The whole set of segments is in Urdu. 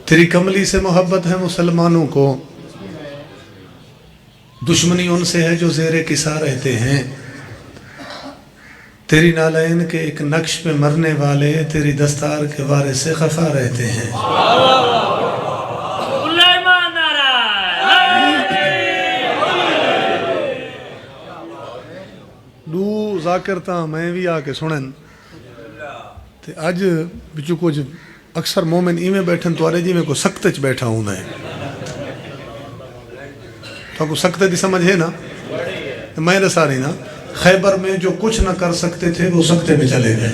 تیری کملی سے محبت ہے مسلمانوں کو، دشمنی ان سے ہے جو زیر کسا رہتے ہیں۔ تیری نالین کے ایک نقش پہ مرنے والے تیری دستار کے وارث سے خفا رہتے ہیں۔ دو ذاکر تاں میں بھی آ کے سنن تے اج بچو کچھ اکثر مومن ایویں بیٹھن توارے جی میں کو سکتے چ بیٹھا ہوں میں تو کو سکتے دی سمجھ ہے نا، میں رسا رہی نا، خیبر میں جو کچھ نہ کر سکتے تھے وہ سکتے میں چلے گئے۔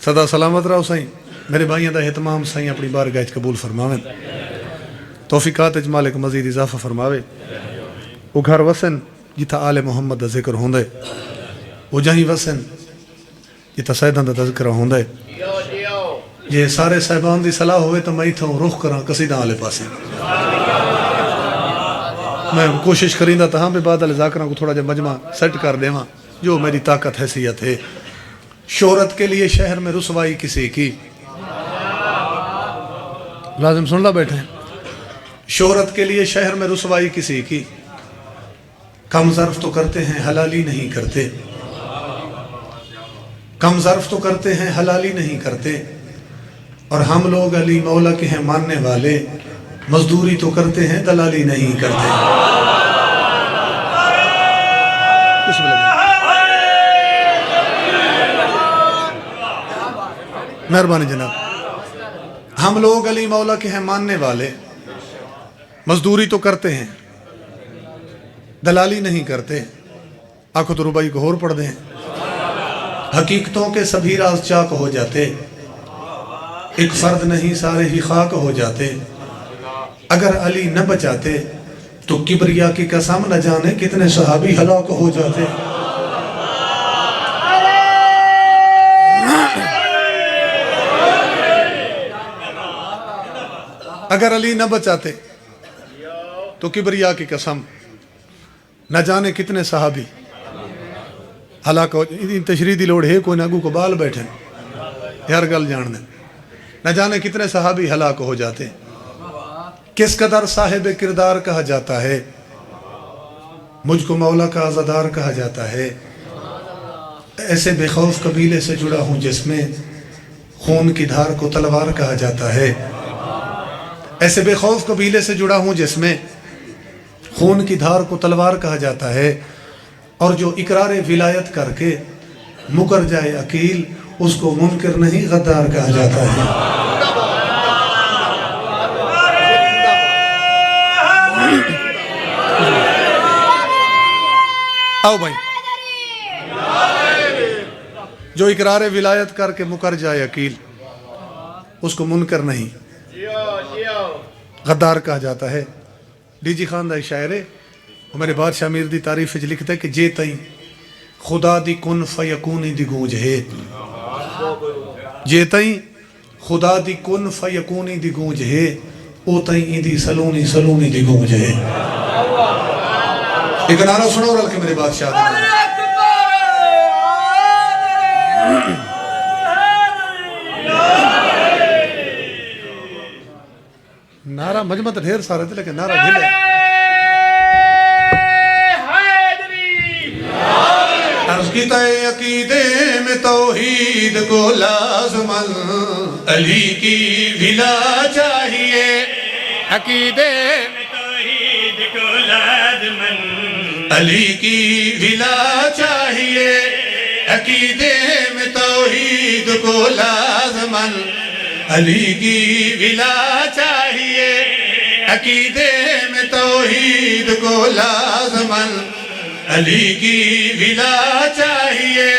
صدا سلامت رہو سائیں، میرے بھائیوں دا اہتمام سائیں اپنی بارگاہ وچ قبول فرماویں، توفیقات وچ مالک مزید اضافہ فرماوے۔ وہ گھر وسن جتھا آل محمد دا ذکر ہوندے، وہ جہیں وسن جتھا سیداں دا تذکرہ ہوندے۔ یہ سارے صاحبان دی صلاح ہوئے تو میں اتھوں رخ کراں قصیدہ آلے پاسے۔ میں کوشش کریں دا تہاں پہ بعد علی ذاکران کو تھوڑا جا مجمع سیٹ کر دے جو میری طاقت حیثیت ہے۔ شہرت کے لیے شہر میں رسوائی کسی کی، لازم سن لا بیٹھے ہیں، شہرت کے لیے شہر میں رسوائی کسی کی، کم ظرف تو کرتے ہیں حلالی نہیں کرتے، کم ظرف تو کرتے ہیں حلالی نہیں کرتے، اور ہم لوگ علی مولا کے ہیں ماننے والے، مزدوری تو کرتے ہیں دلالی نہیں کرتے۔ مہربانی جناب، ہم لوگ علی مولا کے ہیں ماننے والے، مزدوری تو کرتے ہیں دلالی نہیں کرتے۔ آنکھوں تو ربائی کو اور پڑھ دیں، حقیقتوں کے سبھی راز چاک ہو جاتے، ایک فرد نہیں سارے ہی خاک ہو جاتے، اگر علی نہ بچاتے تو کبریا کی قسم نہ جانے کتنے صحابی ہلاک ہو جاتے۔ اگر علی نہ بچاتے تو کبریا کی قسم نہ جانے کتنے صحابی ہلاک ہو جاتے۔ تشریح دی لوڑ ہے کوئی نگو کو بال بیٹھے ہر گل جان دیں، نہ جانے کتنے صحابی ہلاک ہو جاتے۔ کس قدر صاحب کردار کہا جاتا ہے، مجھ کو مولا کا عزادار کہا جاتا ہے، ایسے بے خوف قبیلے سے جڑا ہوں جس میں خون کی دھار کو تلوار کہا جاتا ہے، ایسے بے خوف قبیلے سے جڑا ہوں جس میں خون کی دھار کو تلوار کہا جاتا ہے، اور جو اقرار ولایت کر کے مکر جائے عقیل اس کو منکر نہیں غدار کہا جاتا ہے۔ آؤ بھائی، جو اقرار ولایت کر کے مکر جائے عقیل اس کو منکر نہیں غدار کہا جاتا ہے۔ ڈی جی خان دا ایک شاعر ہے، وہ میرے بادشاہ میر دی تعریف وچ لکھتا ہے کہ جے تائیں خدا دی کن فیکونی دی گونج ہے، جے تائیں خدا دی کن فیکونی دی گونج ہے، او تائیں ایدی سلونی سلونی دی گونج ہے۔ ایک نعرہ سنو رل کے میرے بادشاہ دی نعرہ مجمع تو ڈھیر سارے تھے لیکن نعرہ ڈھیلے۔ عرض کی تے عقیدے میں توحید کو لازماً علی کی بھلا چاہیے، عقیدے میں توحید کو لازماً علی کی بھلا چاہیے، عقیدے میں توحید کو لازماً علی کی بھلا چاہیے، عقیدے میں توحید کو لازماً علی کی بھلا چاہیے،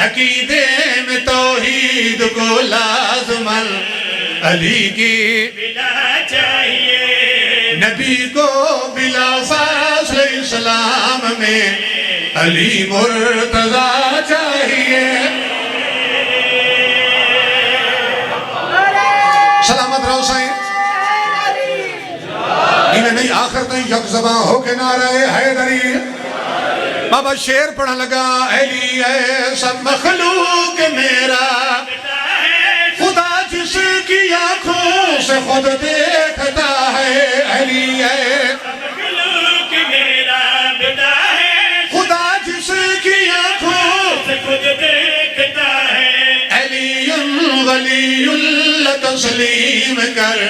عقیدے میں توحید کو لازماً علی کی بھلا چاہیے، نبی کو بلا فاصل اسلام میں علی مرتضیٰ چاہیے۔ سلامت رہو سائیں، انہیں نہیں آخر تھی یک زباں ہو کے نعرہ حیدری بابا شیر پڑھا لگا علی ایسا مخلوق میرا خدا جس کی آنکھوں سے خود دیکھتا ہے علی ایسا مخلوق میرا بیٹا ہے خدا جس کی آنکھوں سے خود دیکھتا ہے علی ولی اللہ تسلیم کر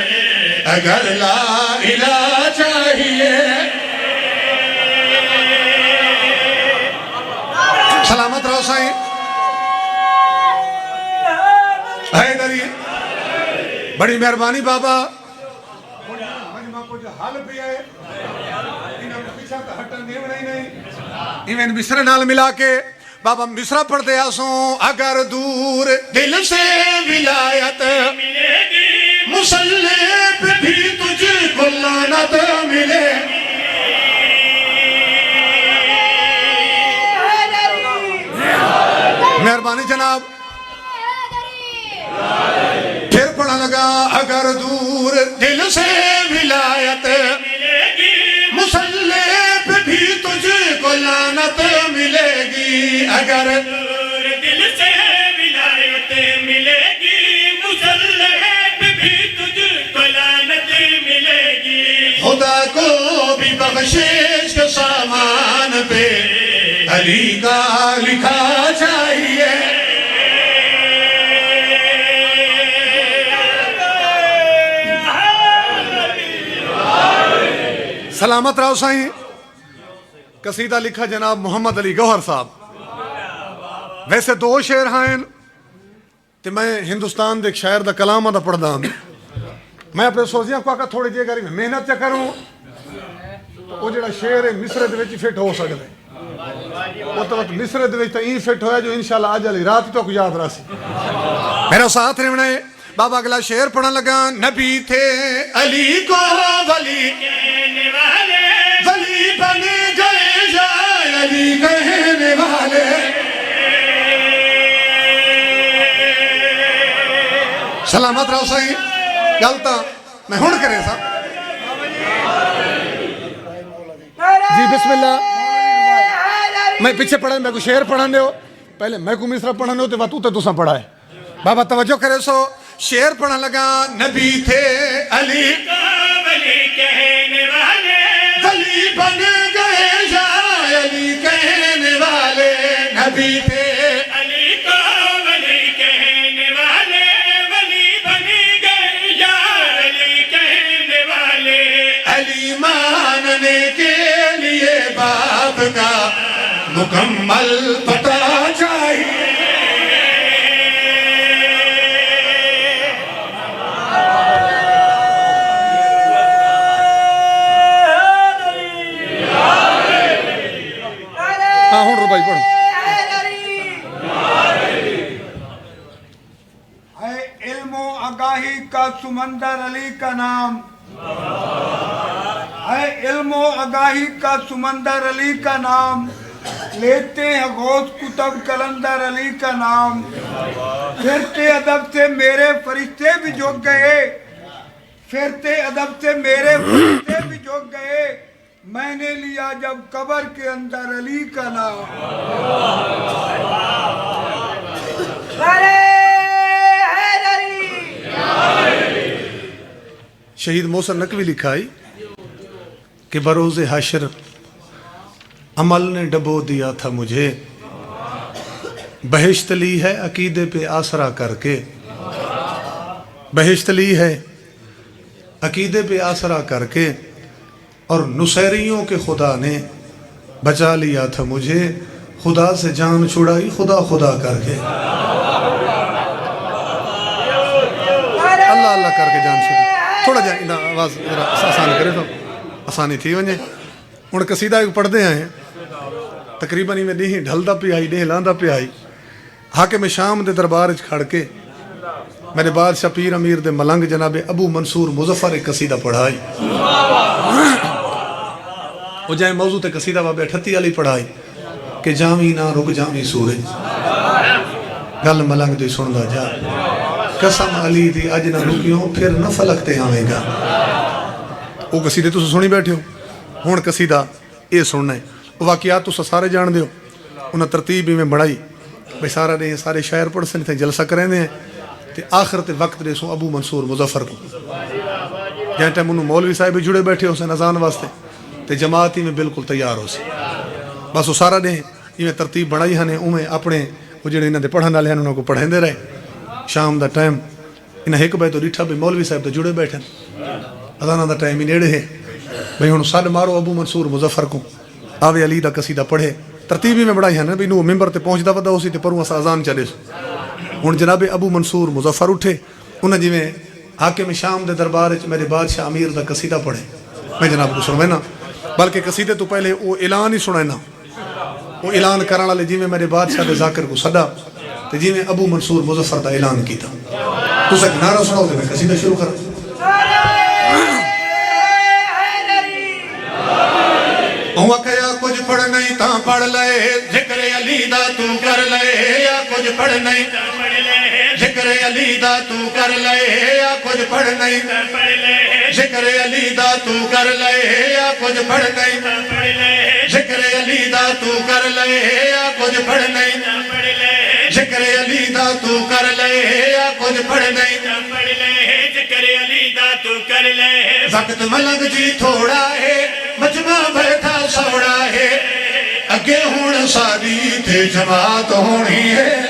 اگر لا الہ چاہیے سلامت رہو سائیں حیدری بڑی مہربانی بابا ایمین مصر نال ملا کے بابا مصرہ پڑھ دے آسوں اگر دور دل سے ولایت ملے گی مسلح پہ بھی تجھ کو لعنت ملے مہربانی جناب پھر پڑھا لگا اگر دور دل سے ولایت ملے گی مسلح پہ بھی تجھ کو لعنت ملے گی اگر دور دل سے ولایت ملے گی مسلح پہ بھی تجھ کو لعنت ملے گی خدا کو بھی بخشش کے سامان پہ علی کا لکھا چاہیے سلامت راؤ سائیں قصیدہ لکھا جناب محمد علی گوہر صاحب ویسے دو شعر ہیں تو میں ہندوستان دے ایک شاعر دا کلام دا پڑھ دا میں اپنے سوچیاں کو آکا تھوڑے جے گاری میں محنت چا کروں وہ جڑا شعر ہے مصر دے وچ فٹ ہو سکتا ہے وہ تو مصر دے وچ تو این فٹ ہویا جو انشاءاللہ آج علی رات تو کو یاد رہا سی میرا ساتھ رہنا ہے بابا اگلا شعر پڑھا لگا نبی تھے علی کو ولی کہنے والے ولی بن گئے جائے علی کہنے والے سلامت رہو سائیں گلتا میں ہون کریں سا جی بسم اللہ میں پیچھے پڑھا میں کو شعر پڑھانے ہو پہلے میں کو مصرہ پڑھانے ہو تو تو سا پڑھا ہے بابا توجہ کرے سو شعر پڑھا لگا نبی تھے علی ولی کہنے والے ولی بن گئے جائے علی کہنے والے نبی تھے علی کو ولی کہنے والے ولی بن گئے یار علی کہنے والے علی ماننے کے لیے باپ کا مکمل پتہ چاہیے ہاں ہون رو بھائی پڑھو ہے علم و آگاہی کا سمندر علی کا نام ہے علم و آگاہی کا سمندر علی کا نام لیتے ہیں غوث کتب کلندر علی کا نام پھرتے ادب سے میرے فرشتے بھی جھک گئے پھرتے ادب سے میرے فرشتے بھی جھک گئے میں نے لیا جب قبر کے اندر علی کا نام شہید محسن نقوی لکھائی کہ بروز حشر عمل نے ڈبو دیا تھا مجھے بہشت لی ہے عقیدے پہ آسرا کر کے بہشت لی ہے عقیدے پہ آسرا کر کے اور نصیریوں کے خدا نے بچا لیا تھا مجھے خدا سے جان چھڑائی خدا خدا کر کے اللہ اللہ کر کے جان چھڑائی تھوڑا جا آواز آسان کرے تو آسانی تھی ونجے ان قصیدہ ایک پڑھ دے آئے ہیں تقریباً میں نہیں ڈھلدا پہ آئی نہیں لاندہ پہ آئی حاکم شام دے دربار کھڑ کے میرے بادشاہ پیر امیر دے ملنگ جناب ابو منصور مظفر ایک قصیدہ پڑھائی وہ جائے موضوع تے قصیدہ بابے 38 علی پڑھائی کہ جامی نہ رک جامی سورج گل ملنگ دی سندا جا قسم علی دی اج نہ رکیوں پھر نہ فلک تے آویں گا وہ قصیدے تو سنی بیٹھے ہو ہون قصیدہ یہ سننا ہے واقعات تو سارے جان دیو انہیں ترتیب میں بڑھائی بھئی سارا نے سارے شاعر پڑھ سے نہیں جلسہ کریں دے ہیں تے آخر تے وقت دے سو ابو منصور مظفر کو جہاں ٹائم انہوں مولوی صاحب بھی جڑے بیٹھے ہو سے نظان واسطے تے جماعتی میں بالکل تیار ہو سے بس وہ سارا نے یہ ترتیب بڑھائی ہنے انہیں اپنے وہ جڑے انہیں دے پڑھن والے ہیں انہوں کو پڑھیں دے رہے شام دا ٹائم انہیں ایک بے تو ریٹھا بھی مولوی صاحب تے جڑے بیٹھے اذانہ دا ٹائم ہی نیڑے ہے بھئی ہن ساڈ مارو ابو منصور مظفر کو آوے علی دا قصیدہ پڑھے ترتیبی میں بڑھائی ہے بھی نو ممبر تے پہنچدا ودا ہو سی تے پروں اسا اذان چلے ہن جناب ابو منصور مظفر اٹھے انہیں جویں حاکم شام دے دربار وچ میرے بادشاہ امیر دا قصیدہ پڑھے میں جناب کو سنوینا بلکہ قصیدے تو پہلے وہ اعلان ہی سنائنا وہ اعلان کرن والے جویں میرے بادشاہ دے ذاکر کو سدا تے جویں ابو منصور مظفر دا اعلان کیتا تساں نعرہ سناؤ تے میں قصیدہ شروع کراں ہوا کیا کچھ پڑھ نہیں تاں پڑھ لے ذکر علی دا تو کر لے یا کچھ پڑھ نہیں تاں پڑھ لے ذکر علی دا تو کر لے یا کچھ پڑھ نہیں تاں پڑھ لے ذکر علی دا تو کر لے یا کچھ پڑھ نہیں تاں پڑھ لے ذکر علی دا تو کر لے یا کچھ پڑھ نہیں تاں پڑھ لے ذکر علی دا تو کر لے یا کچھ پڑھ نہیں تاں پڑھ لے ذکر علی دا تو کر لے وقت ملنگ جی تھوڑا ہے مجمع بیٹھا سوڑا ہے اگے ہون ساری تے جماعت ہونی ہے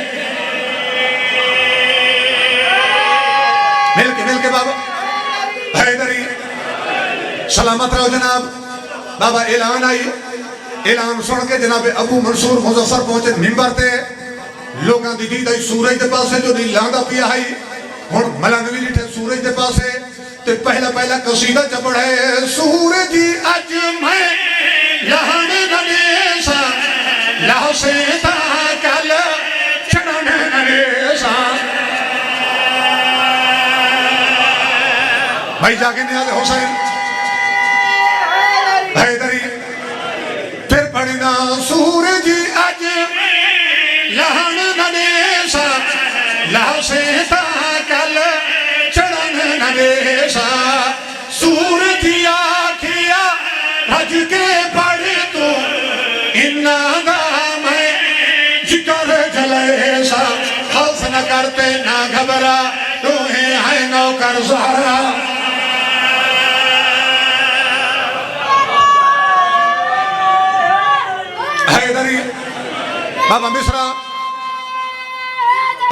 مل کے بابا حیدری سلامت رہو جناب بابا اعلان آئی اعلان سن کے جناب ابو منصور مظفر پہنچے ممبر تے لوگاں دی دیدائی سورج دے پاسے جو دی لاندا پیا آئی ہن ملنگ بھی ڈٹھے سورج دے پاسے تے پہلا قصیدہ چپڑے سورجی اج میں لہن نریسا لہو سے تا کل چڑھن نریسا بھائی جاگے نہیں آدھے حسین حیدری پھر پڑھنا سورجی اج لہن نریسا لہو سے تا کل چڑھن نریسا سورجی آکھیا رج کے پڑھ تو انہا دا میں جکر جلیسا خوف نہ کرتے نہ گھبرا روحیں ہیں نوکر زہرا حیدری بابا مصرہ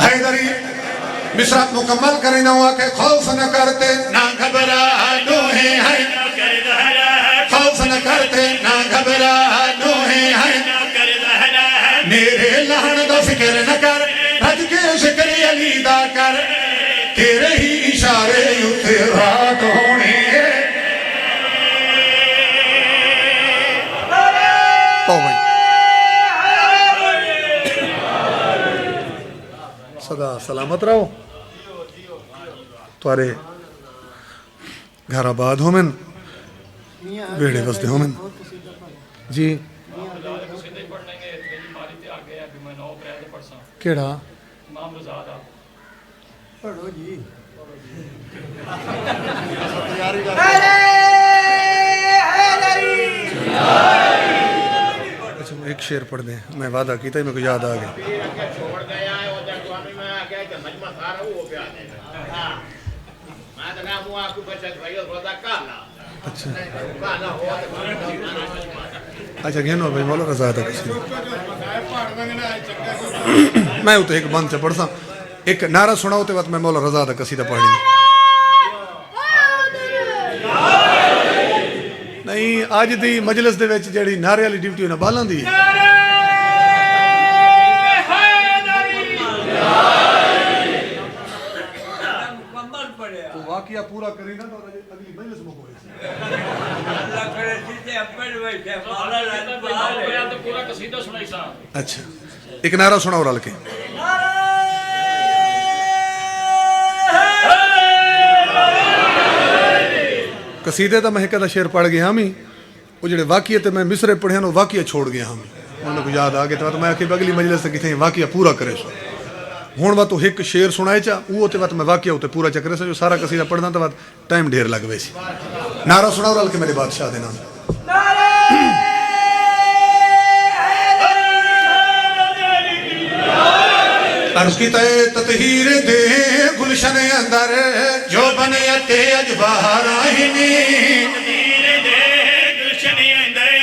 حیدری مصرہ مکمل کرنا ہوا کہ خوف نہ کرتے نہ گھبرا روحیں ہیں خوف نہ کرتے نہ گھبرا روحیں ہیں میرے لہن دا فکر نہ کر رج کے ذکر علی دا کر تیرے ہی اشارے یوتے رات ہونے ہیں او بھائی صدا سلامت رہو توارے گھر آباد ہو من بیڑے بستے ہو من جی کیڑا پڑھو جی اچھا ایک شعر پڑھ دیں میں وعدہ کیتا ہی میرے کو یاد آ گیا اچھا گھنو بھائی مولا رضا تھا کسی میں تو ایک بند سے پڑھتا ایک نعرہ سنا ہوتے وقت میں مولا رضا تھا قصیدہ پڑھ لی نہیں آج دی مجلس دے وچ جڑی نعرے والی ڈیوٹی انہاں بالاں دی واقعہ پورا کریں نا تو اگلی مجلس میں ہوئے اچھا ایک نعرہ سنا اور ہلکے قصیدے تا میں کدہ شعر پڑھ گیا ہمیں وہ جڑے واقعے تے میں مصرے پڑھے ہیں وہ واقعہ چھوڑ گیا ہمیں انہوں کو یاد آگے تو میں کہ اگلی مجلس سے کتنے واقعہ پورا کرے سو ہون وہ تو ایک شعر سنائے چا وہ تے وقت میں واقعہ ہوتے پورا چکرے سے جو سارا قصیدہ پڑھنا تو وقت ٹائم ڈھیر لگ ویسی نعرہ سنا اور ہلکے میرے بادشاہ دے نام عرض کی تے تطہیر دے گلشن اندر جو بنے تے اج باہر آئینی تطہیر دے گلشن اندر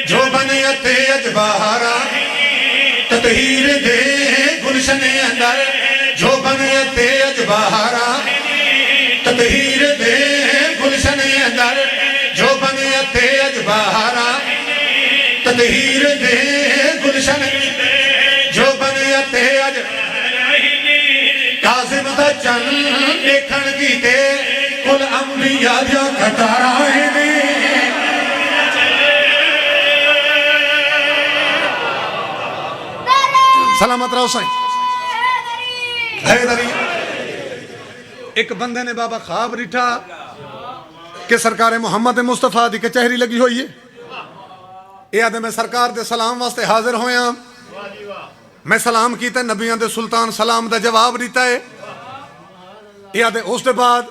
جو بنے تے اج باہر آئینی تطہیر دے گلشن اندر جو بنے تے اج باہر آئینی تطہیر دے گلشن اندر جو بنے تے اج باہر آئینی تطہیر دے گلشن جو بنے تے اج کاظم دا چن دیکھن کیتے کل انبیاء دیا کٹارا ہے نے سلامت رہو سائیں حیدری ایک بندے نے بابا خواب ریٹھا کہ سرکار محمد مصطفیٰ دی کچہری لگی ہوئی ہے اے آدھے میں سرکار دے سلام واسطے حاضر ہویا میں سلام کیتا ہے نبیان دے سلطان سلام دا جواب دیتا ہے یہ آدھے اس دے بعد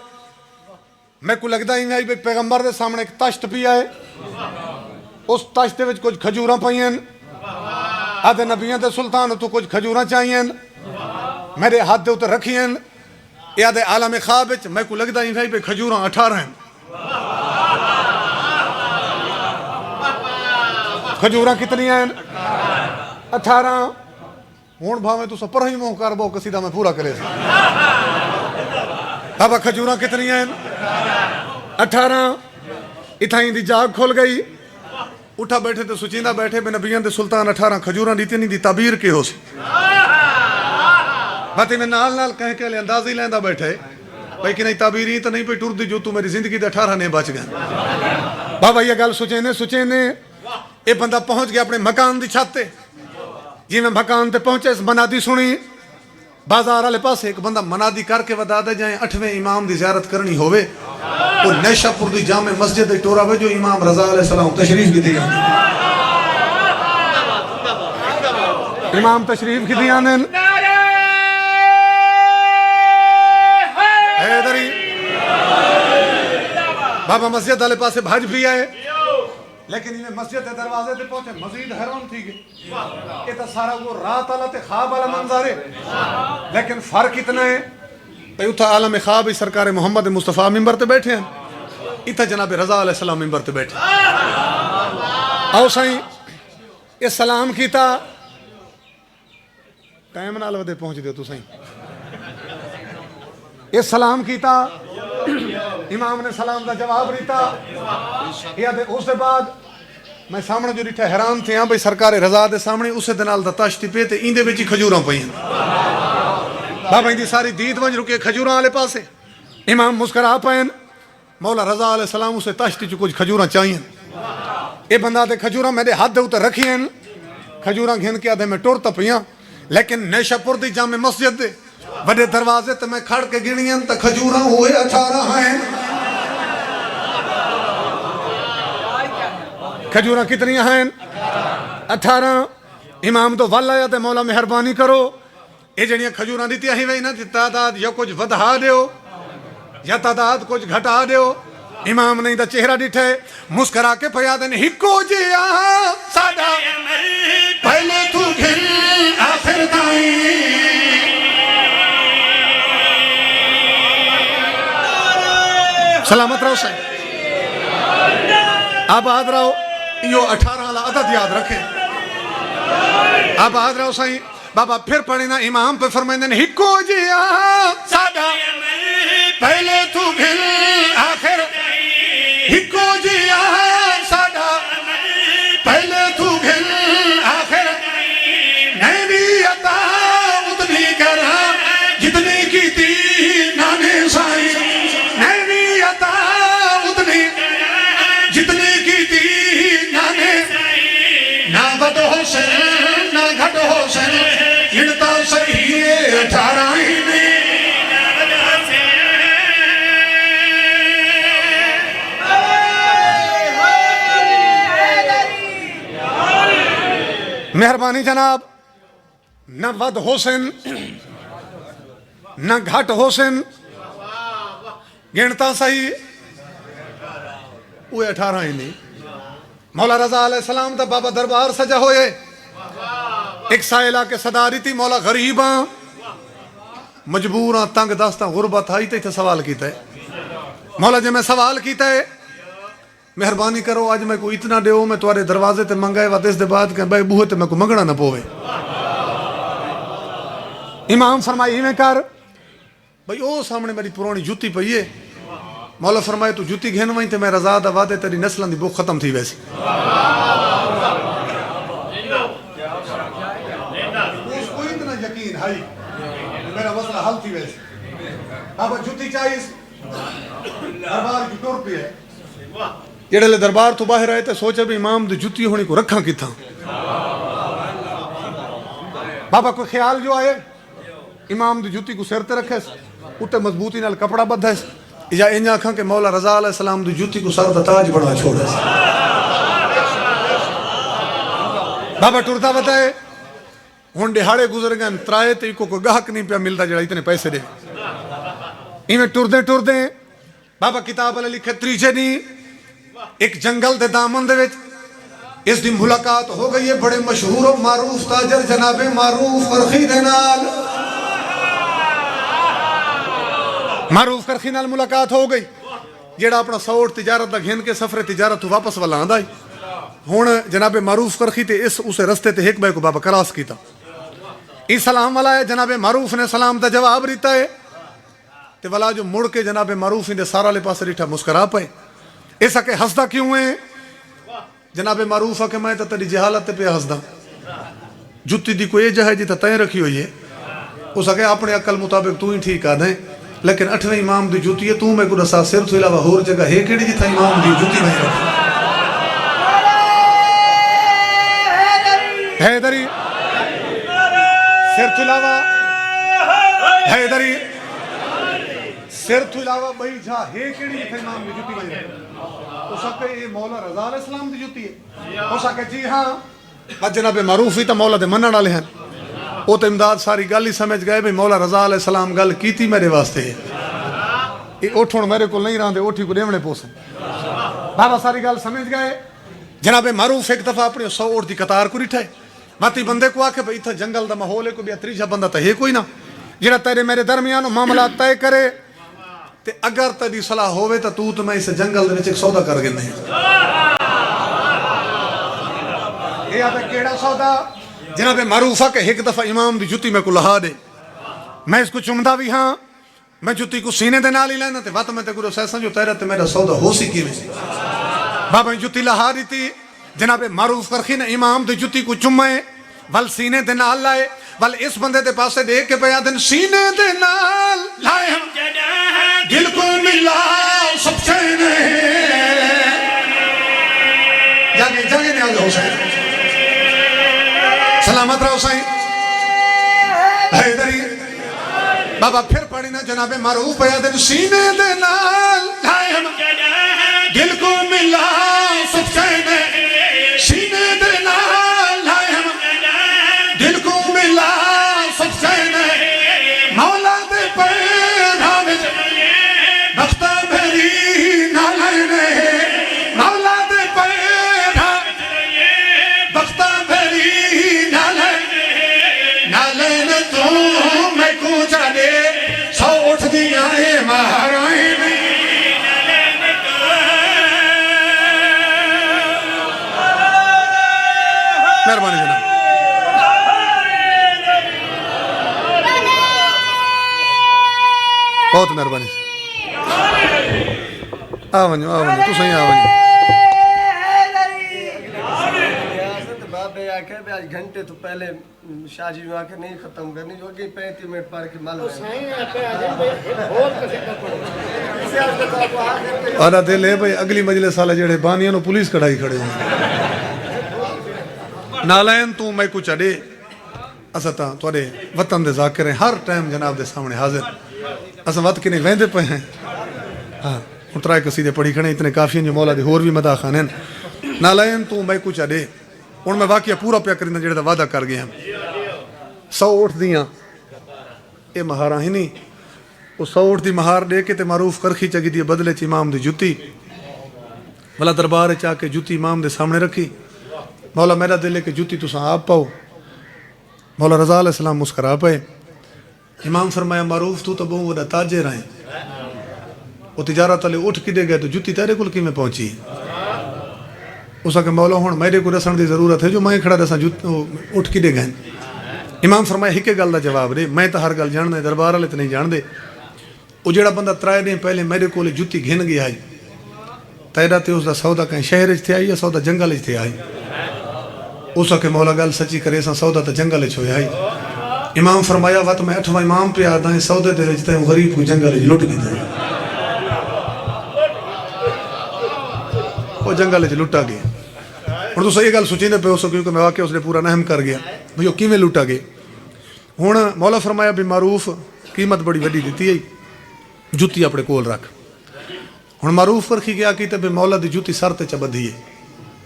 میں کو لگتا ہی نہیں پیغمبر دے سامنے ایک تشت پیا ہے اس تشت دے وچ کچھ کھجوراں پائیں آدھے نبیان دے سلطان تو کچھ کھجوراں چاہیے میرے ہاتھ دے اتر رکھیں یہ آدھے عالم خواب وچ میں کو لگتا ہی نہیں کھجوراں 18 ہیں کھجوراں کتنی ہیں 18 ہون بھاویں تو سپر ہی موہ کار باؤ قصیدہ میں پورا کرے سا بابا کھجوراں کتنی ہیں 18 اتھائیں دی جاگ کھول گئی اٹھا بیٹھے تو سچیندہ بیٹھے بے نبیان دے سلطان 18 کھجوراں دیتے نہیں دی تعبیر کے ہو سی باتی میں نال نال کہیں کہ لے اندازی لیندہ بیٹھے بھائی کہ نہیں تعبیر ہی تو نہیں پہ ٹور دی جو تو میری زندگی دے 18 نے بچ گئے بابا یہ گل سچینے اے بندہ پہنچ گیا اپنے مکان دی چھاتے جی میں مکان تے پہنچے اس منادی سنی بازار والے پاس ایک بندہ منادی کر کے ودا دے جائیں 8ویں امام دی زیارت کرنی ہوئے وہ نیشہ پور دی جامع مسجد دی ٹورا ہوئے جو امام رضا علیہ السلام تشریف کی دیا امام تشریف کی دیا حیدری بابا مسجد والے پاس بھاج بھی آئے لیکن انہیں مسجد کے دروازے تے پہنچے مزید حیران تھی گئے یہ تو سارا وہ رات والا تے خواب والا منظر ہے لیکن فرق اتنا ہے بھئی اتھا عالم خواب ہی سرکار محمد مصطفیٰ ممبر تے بیٹھے ہیں اتھا جناب رضا علیہ السلام ممبر تے بیٹھے آؤ سائیں یہ سلام کیتا ٹائم نال ودے پہنچ دیو تو سائیں یہ سلام کیتا امام نے سلام دا جواب ریتا اس دے بعد میں سامنے جو ریٹھا حیران تھے ہاں بھئی سرکار رضا دے سامنے اسے دنال دا تاشتی پہ تے ایندے بچی کھجوراں پہین بابا ایندی ساری دید ونج رکے کھجوراں آلے پاسے امام مسکرا پہین مولا رضا علیہ السلام اسے تاشتی چو کچھ کھجوراں چاہئیں اے بندہ دے کھجوراں میں دے ہاتھ دے اتر رکھیں کھجوراں گھن کے آدھے میں ٹورتا پہیاں لیکن نیشہ پور دی جامع مسجد دے بڑے دروازے تے میں کھڑ کے گنیاں تا کھجوراں ہوئے 18 ہیں کھجوراں کتنی ہیں 18 امام تو والا یا تے مولا مہربانی کرو اے جڑیاں کھجوراں دیتی ہی وئی نا تعداد یا کچھ ودھا دیو یا تعداد کچھ گھٹا دیو امام نے دا چہرہ ڈٹھے مسکرا کے پیا دن ہکو جیا ساڈا پہلے تو گھن آخر تائیں سلامت رہو سائیں آباد رہو یہ 18 والا عدد یاد رکھیں آباد رہو سائیں بابا پھر پڑھیں نا امام پہ فرمائیں ہکو جیا ساڈا پہلے تو گھن آخر ہکو جیا ساڈا پہلے تو گھن آخر نہیں بھی عطا اتنی کرا جتنی کی تھی نانے سائیں نہیں بھی عطا اتنی جتنی کی تھی نانے نہ بد حسین نہ گھٹ حسین گنتا صحیح 18 ہی نہیں مہربانی جناب نہ ود حسن نہ گھٹ حسن گنتا صحیح وہ 18 ہی نہیں مولا رضا علیہ السلام دا بابا دربار سجا ہوئے ایک سائلہ کے صدا رہی تھی مولا غریباں مجبور ہاں تنگ دست ہاں غربت آئی تے سوال کیتا ہے مولا جی میں سوال کیتا ہے مہربانی کرو اج میں کوئی اتنا دیو میں تمہارے دروازے تے منگائے وا اس دے بعد کہ بھائی بوہے تے میں کو منگنا نہ پوے امام فرمائی میں کر بھائی او سامنے میری پرانی جوتی پئی ہے مولا فرمائے تو جوتی گھن وہیں تے میں رضا دا وعدے تیری نسلوں دی بھوک ختم تھی ویسی اس کو اتنا یقین ہے میرا مسئلہ حل تھی ویسی اب جوتی چاہیے دربار کی ٹور پہ ہے جڑے لے دربار تو باہر آئے تے سوچا بھی امام دی جوتی ہونی کو رکھاں کتھاں بابا کوئی خیال جو آئے امام دی جوتی کو سر تے رکھے اتے مضبوطی نال کپڑا بدھا ہے یا انجا آکھاں کہ مولا رضا علیہ السلام دی جوتی کو سر دا تاج بڑا چھوڑا ہے بابا ٹرتا بتائے ہون دہاڑے گزر گئے ترائے تے کو کوئی گاہک نہیں پیا ملتا جڑا اتنے پیسے دے ایویں ٹردے بابا کتاب والے لکھے تریجے نہیں ایک جنگل دے دامن دے وچ اس دی ملاقات ہو گئی ہے بڑے مشہور و معروف تاجر جناب معروف کرخی دے نال معروف کرخی نال ملاقات ہو گئی جیڑا اپنا سوٹ تجارت دا گھن کے سفر تجارت تو واپس والا آندا ہے ہن جناب معروف کرخی تے اس رستے تے ایک بھائی کو بابا کراس کیتا ای سلام والا ہے جناب معروف نے سلام دا جواب دیتا ہے تے والا جو مڑ کے جناب معروف دے سارا لے پاس ریٹھا مسکرا پے ایسا کہ ہسدا کیوں ہے جناب معروف ہے کہ میں تو تیری جہالت پہ ہسدا جتی دی کوئی جہ جی تائیں رکھی ہوئی ہے اس کہ اپنے عقل مطابق تو ہی ٹھیک آ دیں لیکن 8ویں امام دی جتی ہے تو میں کو دسا سر تو علاوہ ہور جگہ ہے کیڑی جتھا امام دی جتی نہیں رکھی حیدری سر تو علاوہ حیدری سر تو علاوہ بھئی جا ہے کیڑی جتھا امام دی جتی نہیں رکھی ہو سکے یہ مولا رضا علیہ السلام دی جوتی ہے ہو سکے جی ہاں بس جناب معروف ہی تو مولا دے منن والے ہیں وہ تو امداد ساری گل ہی سمجھ گئے بھئی مولا رضا علیہ السلام گل کیتی میرے واسطے ہے یہ اٹھن میرے کو نہیں رہندے اوٹھی کو دیونے پوسن بابا ساری گل سمجھ گئے جناب معروف ایک دفعہ اپنے 100 اٹھ دی قطار کو ریٹھے باتی بندے کو آکھے بھئی تھا جنگل دا ماحول ہے کو بھی تریجا بندہ تا ہے کوئی نہ جڑا تیرے میرے درمیان معاملات طے کرے تے اگر تیری صلاح ہوئے تو میں اس جنگل دے وچ ایک سودا کر گندے یہ آتا کیڑا سودا جناب معروف ہے کہ ایک دفعہ امام دی جوتی میں کو لہا دے میں اس کو چمدا بھی ہاں میں جوتی کو سینے دے نال ہی لینا تے وقت میں تے کو سیسا جو تیرا تے میرا سودا ہو سی کیویں بابا جوتی لہا دیتی جناب معروف کرخی نے امام دی جوتی کو چمے ول سینے دے نال لائے ول اس بندے دے پاسے دیکھ کے پیا دن سینے دے نال لائے ہم دل کو ملا سب چینے جاگے نیاز حسین سلامت رہو حسین حیدری بابا پھر پڑھی نا جناب معروف پیا دن سینے دے نال لائے ہم دل کو ملا سب چینے سینے دے نال لائے ہم دل کو ملا سب چینے مولا دے پیرا وچ بختہ بھری نالائنے مولا دے پیرا بختہ بھری نالائنے تو میں کو جانے سو اٹھ دیا ہے مہارائن مہربانی جناب بہت مہربانی آوانیو تو صحیح آوانیو بابے آکھے بھی آج گھنٹے تو پہلے شاہ جی میں آکھے نہیں ختم کرنی جو کہ 35 منٹ پار کے مال آنا دل ہے بھئی اگلی مجلس سالہ جڑے بانیاں نو پولیس کڑھائی کھڑے ہیں نالائن تو میں کچھ اڑے اساں توڑے وطن دے ذاکر ہیں ہر ٹائم جناب دے سامنے حاضر اساں وقت کے نہیں ویندے پہ ہیں ہاں اترائے قصیدے پڑھی کھڑے اتنے کافی ہیں جو مولا دے ہور بھی مداح خان ہیں نالائن تو میں کچھ اڑے ان میں واقعہ پورا پیا کرنا جڑے دا وعدہ کر گئے ہیں 100 اٹھ دیاں اے مہاراں ہی نہیں وہ 100 اٹھ دی مہار دے کے تے معروف کرخی چگی دی بدلے چ امام دی جوتی والا دربار چاہ کے جوتی امام دے سامنے رکھی مولا میرا دل ہے کہ جوتی تساں آپ پاؤ مولا رضا علیہ السلام مسکرا پے امام فرمایا معروف تو بہت وڈا تاجر ہے، وہ تجارت والے اٹھ کدے گئے تو جتی تیرے کول کیویں پہنچی؟ اس آخر مولا ہوں میرے کو دسن دی ضرورت ہے جو میں کھڑا دساں اٹھ کدے گئے؟ امام فرمایا ایک گل دا جواب دے، میں تو ہر گل جان دے، دربار والے تو نہیں جان دے۔ وہ جڑا بندہ 3 دن پہلے میرے کو جتی گھن گیا ہے، تیرا تے اس دا سودا کہیں شہر تھے آئی یا سودا جنگل تھے آئی؟ اس آخر مولا گل سچی کرے سا سودا تو جنگل ہویا ہے۔ امام فرمایا وقت میں 8واں امام پہ آتا ہے سودے دے وچ تے غریب کو جنگل لٹ گیا، وہ جنگل لٹا گیا۔ ہوں تو یہ گل سوچیندے پے ہو سو کیونکہ میں واقعہ اس نے پورا نہم کر گیا بھئی وہ کیویں لٹا گئے۔ ہوں مولا فرمایا بھی معروف قیمت بڑی وڈی دیتی ہے، جتی اپنے کول رکھ۔ ہوں معروف رکھی گیا کہ بھی مولا دی جتی سر تے چ بدھی ہے،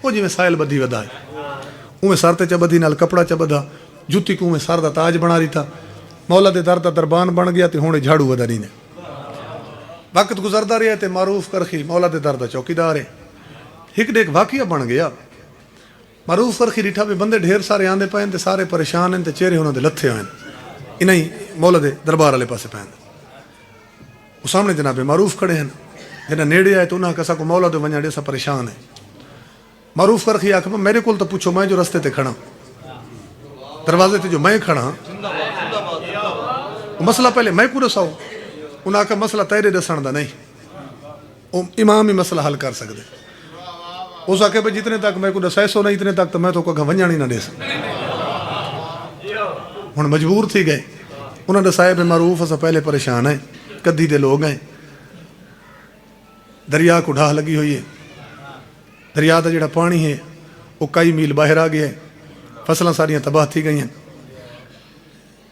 وہ جی سائل بدھی ودا ہے اویں سر تے چ بدھی نال کپڑا چ بدھا، جتی کو میں سر دا تاج بنا رہی تھا، مولا دے در دا دربان بن گیا تے ہوں جھاڑو ودا نہیں نے۔ وقت گزردا رہا تے معروف کرخی مولا دے در دا چوکیدار ہے۔ ایک ڈیک واقعہ بن گیا، معروف کرخی ڈٹھا بھی بندے ڈھیر سارے آندے پے تے سارے پریشان ہیں تے چہرے انہاں دے لتھے ہوئے ہیں، انہیں مولا دے دربار والے پاسے پے وہ سامنے جناب معروف کھڑے ہیں، جنہیں نیڑے آئے تو انہاں کسا کو مولا دے ونجا ڈے سا پریشان ہے۔ معروف کرخی آکھ میرے کول تو پوچھو میں جو رستے تے کھڑا دروازے تے جو میں کھڑا وہ مسئلہ پہلے میں کو دساؤ، انہاں کا مسئلہ تیرے دسن دا نہیں، وہ امام ہی مسئلہ حل کر سکتے۔ اس آکھے پہ جتنے تک میں کو دسائے سو نہیں اتنے تک تو میں تو کوئی ونجا نہیں نہ دے سکتا۔ ہوں مجبور تھی گئے، انہوں نے دسائے پہ معروف اسا پہلے پریشان ہیں، کدی دے لوگ ہیں، دریا کو ڈھاہ لگی ہوئی ہے، دریا دا جڑا پانی ہے وہ کئی میل باہر آ گیا ہے، فصلیں ساریاں تباہ تھی گئی ہیں،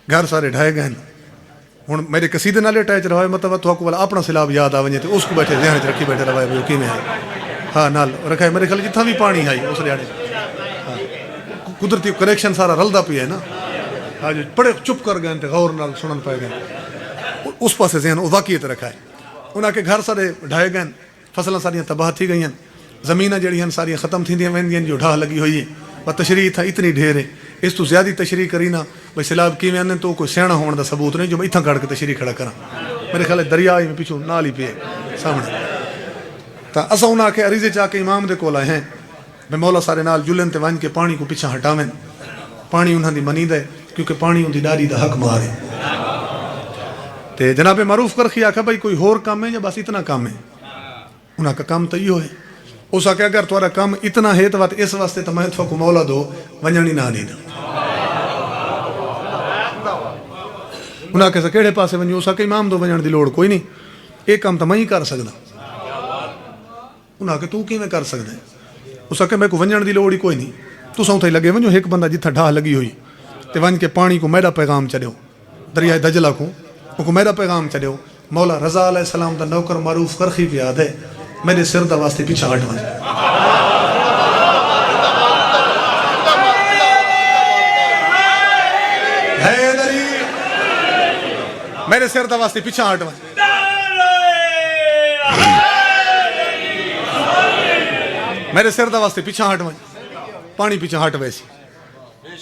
گھر سارے ڈھائے گئے ہیں۔ ہوں میرے قصیدے نالے اٹیچ رہا ہے، مطلب تو والا اپنا سیلاب یاد آ ونجے تو اس کو بیٹھے ذہن چ رکھی بیٹھے رہا ہے کی میں ہے ہاں نال رکھا ہے، میرے خیال جتنا بھی پانی آئی اس لیے قدرتی کریکشن سارا رلدا پیا ہے نا، ہاں جی بڑے چپ کر گئے غور نال سنن پائے گئے، اس پاسے ذہن وہ واقعی رکھا ہے۔ انہاں کے گھر سارے ڈھائے گئے، فصلیں ساریاں تباہ تھی گئی ہیں، زمینیں جڑی ہیں ساری ختم تھیندیاں ویندیاں جو ڈھاہ لگی ہوئی ہے، وہ تشریح تھا اتنی ڈھیر ہے، اس تو زیادہ تشریح کری نا بھائی سیلاب کیویں آنے تو کوئی سیاح ہونے دا ثبوت نہیں جو میں اتنا کڑ کے تشریح کھڑا کرا، میرے خیال ہے دریا میں پیچھوں نال ہی پہ سامنے۔ تو اسا انہاں کے عریضے چاہ کے امام دے کول آئے ہیں میں مولا سارے نال جلن تے ون کے پانی کو پیچھا ہٹاویں، پانی انہاں دی منی دے کیونکہ پانی ان دی ڈاری دا حق مار ہے۔ تے جناب معروف کرخی آکھا بھائی کوئی ہور کام ہے یا بس اتنا کام ہے؟ انہاں کا کام تو یہ ہے۔ اس آکھا اگر تمہارا کام اتنا ہے تو اس واسطے تو میں تو کو مولا دو ونجانی نہ نہیں دا۔ انہاں کہا کیڑے پاسے ونجو؟ اس آکھا امام دو ونجان دی لوڑ کوئی نہیں، ایک کام تو میں ہی کر سکدا۔ انہاں کہ تو کیویں کر سکدا ہے؟ اس آکھا میں کو ونجان دی لوڑ ہی کوئی نہیں، تساں اتھے لگے ونجو ایک بندہ جتھا ڈھاہ لگی ہوئی تے ون کے پانی کو میرا پیغام چڑھو، دریائے دجلہ کو میرا پیغام چڑھو، مولا رضا علیہ السلام دا نوکر معروف کرخی پہ یاد ہے میرے سر دا واسطے پیچھا ہٹ ون، میرے سر دا واسطے پیچھا ہٹ ون، میرے سر دا واسطے پیچھا ہٹ ون، پانی پیچھا ہٹ ویسی۔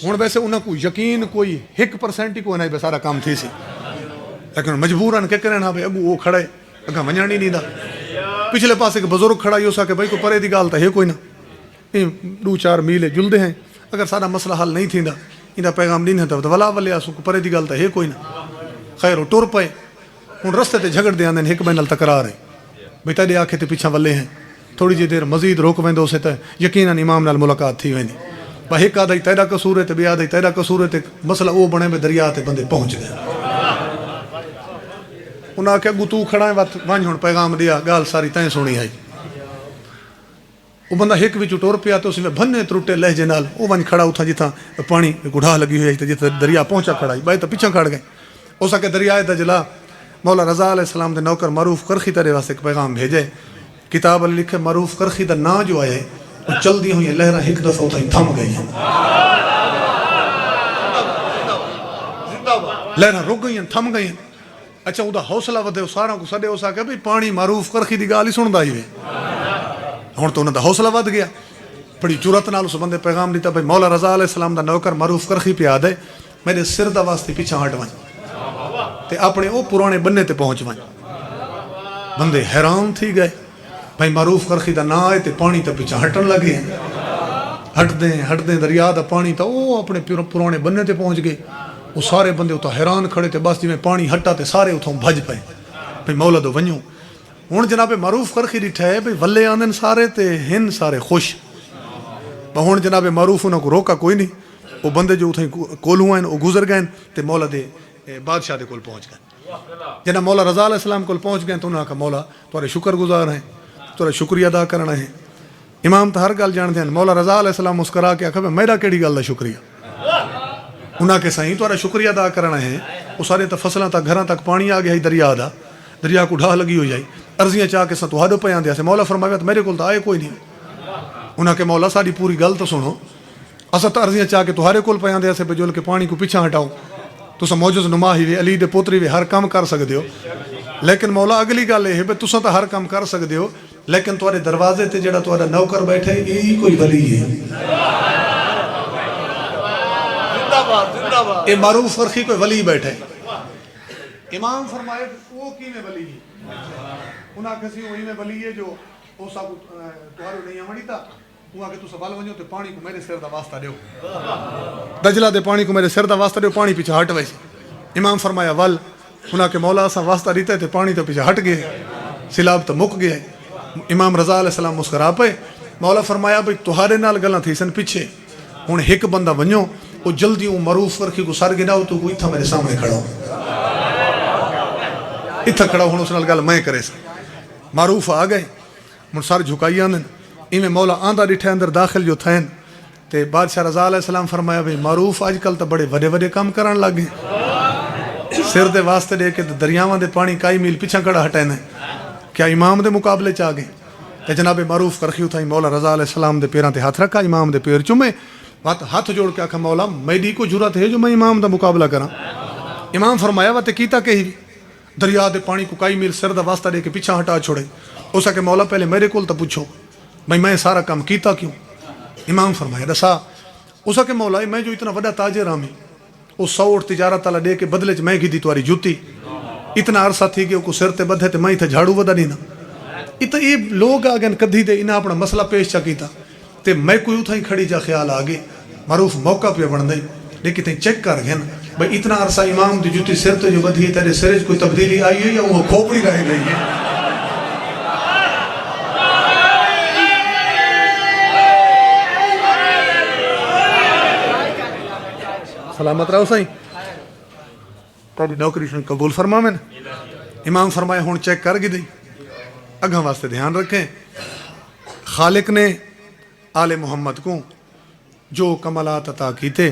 ہوں ویسے انہوں کو یقین کوئی 1% ہی کوئی نہ سارا کام تھی سی، لیکن مجبوراً کہ کرنا بھائی اگو وہ کھڑا ہے اگاں ونجان ہی نہیں دا۔ پچھلے پاسے ایک بزرگ کھڑا ہی ہو سکے بھائی کوئی پرے دی گال تو ہے کوئی نہ، 2-4 میلے جلدے ہیں، اگر سارا مسئلہ حل نہیں تھیندا انہاں پیغام نہیں تھا تو ولا ولیا سو پرے دی گال تو ہے کوئی نہ۔ خیر وہ ٹر پے، ہوں رستے تے جھگڑ دے آندے ایک بے نال تکرار ہے بھائی تیرے آکھے تے پیچھا ولے ہیں، تھوڑی جی دیر مزید روک ویندو سے تے یقیناً امام نال ملاقات تھی ویندی، بھائی ایک آدھا تیرا قصور ہے تے بے آدھا تیرا قصور ہے تے مسئلہ وہ بنے میں دریا تے بندے پہنچ گئے۔ انہاں آکھیا اگو تو کھڑا ہے وقت ونج ہن پیغام دیا گال ساری تیں سنی آئی۔ وہ بندہ ایک وچ ٹر پیا تو اس میں بھنے ترٹے لہجے نال وہ ونج کھڑا اتھا جتھا پانی گڑھا لگی ہوئی تے جتھا دریا پہنچا کھڑا بھائی تو پیچھا کھڑ گئے۔ اس آکھے دریائے دجلہ مولا رضا علیہ السلام دے نوکر معروف کرخی تیرے واسطے ایک پیغام بھیجے، کتاب لکھے معروف کرخی دا نا جو آئے وہ چل دی ہوئی لہرہ ایک دفعہ اتھا تھم گئی ہیں، لہرہ رک گئی ہیں تھم گئی ہیں۔ اچھا وہ دا حوصلہ ودے سارا کو سڈے اس آکھے بھئی پانی معروف کرخی دی گال ہی سندا ہی وے، ہن تو انہاں دا حوصلہ ود گیا، بڑی جرأت نال اس بندے پیغام دیتا بھئی مولا رضا علیہ السلام دا نوکر معروف کرخی پہ یاد ہے میرے سر دا واسطے پیچھا ہٹ ون، تے اپنے او پرانے بننے تے پہنچ ون بندے حیران تھی گئے بھائی معروف کرخی دا نہ آئے تے پانی تے پیچھے ہٹن لگے ہٹ دیں دریا دا پانی تا او اپنے پرانے بننے تے پہنچ گئے وہ سارے بندے اتھا حیران کھڑے تے بس جی میں پانی ہٹا تے سارے اتھوں بھج پے بھائی مولا دو ونجوں ہن جناب معروف کرخی ڈٹھا ہے بھائی ولے آندن سارے تے ہن سارے خوش ہن جناب معروف انہوں کو روکا کوئی نہیں وہ بندے جو اتھیں کولوں ہیں وہ گزر گئے تے مولا دے بادشاہ دے کول پہنچ گئے جناب مولا رضا علیہ السلام کول پہنچ گئے تو انہوں نے کہا مولا تورے شکر گزار ہیں تورے شکریہ ادا کرنا ہے امام تو ہر گل جان دیں مولا رضا علیہ السلام مسکرا کے آکھا میرا کیڑی گل دا شکریہ انہاں کے سائیں تورا شکریہ ادا کرنا ہے وہ سارے تا فصلاں تک گھراں تک پانی آ گیا دریا دا دریا کو ڈھا لگی ہو جائی عرضیاں چاہ کے تو ہڈ پہ آندے سے مولا فرمایا تو میرے کول تو آئے کوئی نہیں انہاں کے مولا ساری پوری گل تو سنو اسا تو عرضیاں چاہ کے تہارے کول پہ آندے سے بجول کے پانی کو پیچھا ہٹاؤ تسا موجز نما ہی وے علی دے پوتری وے ہر کام کر سکدے ہو لیکن مولا اگلی گل ہے بھئی تسا تو ہر کام کر سکدے ہو لیکن تہاڈے دروازے تے جڑا تہاڈا نوکر بیٹھا ہے یہی کوئی ولی ہے اے معروف فرقی کوئی ولی بیٹھا ہے امام فرمائے وہ کی میں ولی ہے انہاں کسی وہی میں ولی ہے جو او سا کو تہارو نہیں آمڑی تا وہاں کہ تو سوال ونجو تے پانی کو میرے سر دا واسطہ دیو دجلہ دے پانی کو میرے سر دا واسطہ دیو پانی پیچھے ہٹ ویسے امام فرمایا ول انہاں کے مولا اسا واسطہ دیتا ہے تے پانی تو پیچھے ہٹ گئے سیلاب تو مک گیا امام رضا علیہ السلام مسکرا پے مولا فرمایا بھئی تہارے نال گلاں تھی سن پیچھے ہن ایک بندہ ونجو وہ جلدی معروف کرخی کو سر گناؤ تو کوئی تھا میرے سامنے کھڑا ہو اتھا کھڑا ہوں اس نال گل میں کرے سا معروف آ گئے من سر جھکائی آندن ایویں مولا آندہ ڈٹھے اندر داخل جو تھین تے بادشاہ رضا علیہ السلام فرمایا بھئی معروف آج کل تو بڑے وڈے وڈے کام کرن لگ گئے سر دے واسطے دے کے دریاواں دے پانی کائی میل پیچھا کڑا ہٹینے کیا امام دے مقابلے چاہ گئے تے جناب معروف کرخی اتھائی مولا رضا علیہ السلام دے پیران تے ہاتھ رکھا امام دے پیر چومے ہاتھ جوڑ کے آکھا مولا میری کو جرات ہے جو میں امام دا مقابلہ کرا امام فرمایا وہ تے کیتا کہی دریا دے پانی کو کائی میل سر دا واسطہ دے کے پیچھا ہٹا چھوڑے اسا کہ مولا پہلے میرے کول تو پوچھو بھئی میں سارا کام کیتا کیوں امام فرمایا دسا اسا کہ مولا میں جو اتنا وڈا تاجر ہاں وہ 100 اٹھ تجارت والا دے کے بدلے چ میں کی دی تمہاری جوتی اتنا عرصہ تھی کہ وہ سر تے بدھے تے میں تے جھاڑو ودا نہیں نا اتنا یہ لوگ آ گئے کدھی دے انہاں اپنا مسئلہ پیش چا کیتا تے میں کوئی اتھا ہی کھڑی جا خیال آگے معروف موقع پہ بڑھ دیں لیکن تین چیک کر گئے نا بھئی اتنا عرصہ امام دی جوتی سر تے جو بدھی ہے تیرے سرج کوئی تبدیلی آئی ہے یا وہ کھوپڑی رہ گئی ہے سلامت رہو سائیں تیری نوکری شن قبول فرما میں امام فرمائے ہون چیک کر گی دی اگھاں واسطے دھیان رکھیں خالق نے آل محمد کو جو کمالات عطا کیتے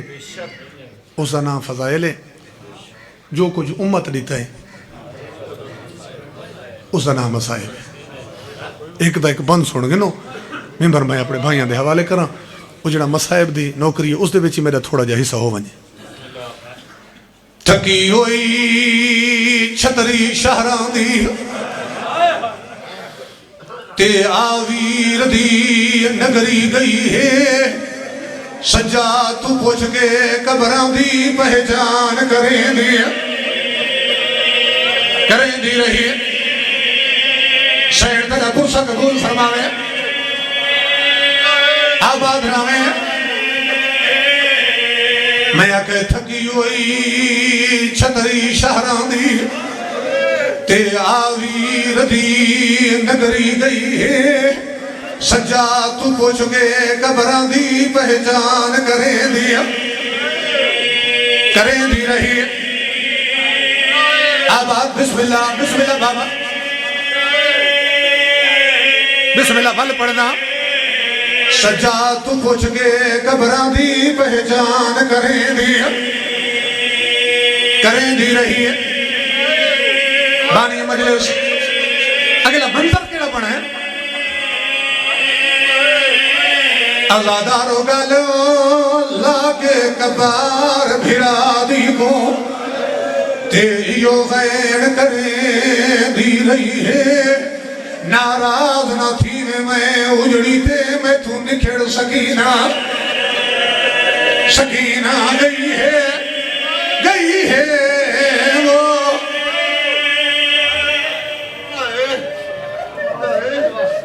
اس کا نام فضائل ہے جو کچھ امت دیتا ہے اس کا نام مسائل ہے ایک دا ایک بند سن گے نو ممبر میں اپنے بھائیاں دے حوالے کراں وہ جڑا مصائب دی نوکری ہے اس دے وچ میرا تھوڑا جا حصہ ہو ونجے تھکی ہوئی چھتری شہراں دی تے آویر دی نگری گئی ہے سجا تو پوچھ کے قبراں دی پہچان کریں دی رہی شہر تجا پرسہ قبول فرماوے آباد راوے میں آکے تھکی ہوئی چھتری شہراں دی تے آویر دی نگری گئی ہے سجا تو پوچھ کے قبراں دی پہچان کریں دی رہی آباد بسم اللہ بابا بسم اللہ بل پڑھنا سجا تو پوچھ کے قبراں دی پہچان کریں دی رہی بانی مجلس اگلا منظر کیڑا بنا ہے اللہ دارو گلو لاکے کبار بھرا دی کو تیریو غیر کریں دی رہی ہے ناراض نہ تھی میں اجڑی تے میں تو نکھڑ سکینہ گئی ہے